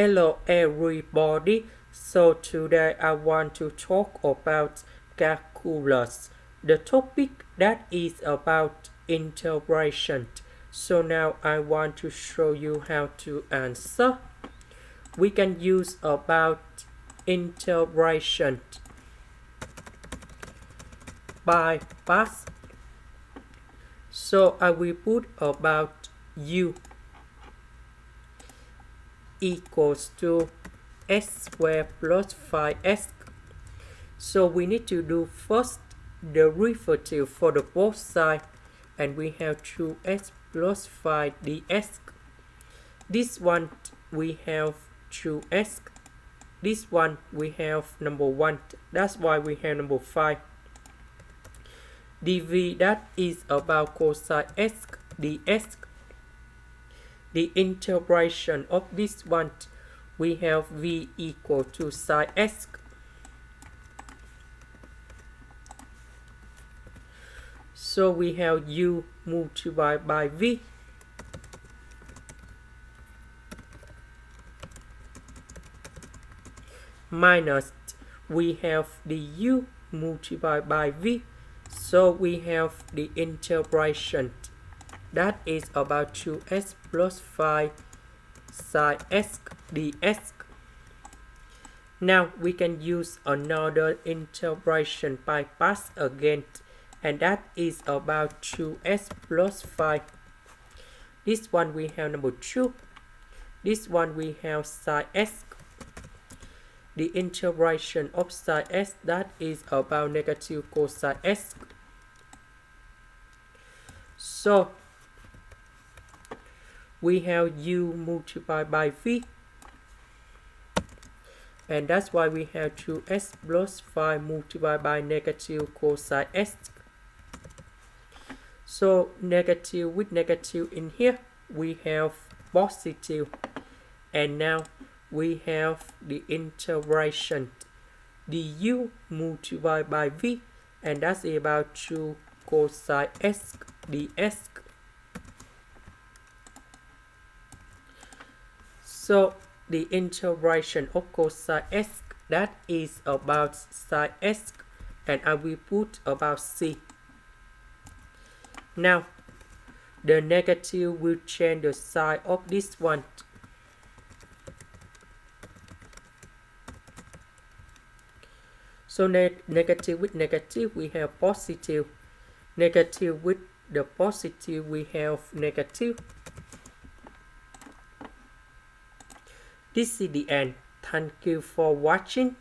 Hello everybody, so today I want to talk about calculus, the topic that is about integration. So now I want to show you how to answer. We can use about integration by parts. So I will put about u equals to s squared plus 5s. So we need to do first the derivative for the both sides, and we have 2s plus 5 ds. This one we have 2s. This one we have number 1. That's why we have number 5. dv that is about cosine s ds. The integration of this one, we have v equal to sine s. So we have u multiplied by v minus we have the u multiplied by v. So we have the integration that is about 2s plus 5 sine s ds. Now we can use another integration by parts again, and that is about 2s plus 5. This one we have number 2. This one we have sine s. The integration of sine s that is about negative cosine s. So we have u multiplied by v, and that's why we have 2s plus 5 multiplied by negative cosine s. So negative with negative in here, we have positive, and now we have the integration du multiplied by v, and that's about 2 cosine s ds. So the integration of cosine s that is about sine s, and I will put about c. Now the negative will change the sign of this one. So negative with negative we have positive. Negative with the positive we have negative. This is the end. Thank you for watching.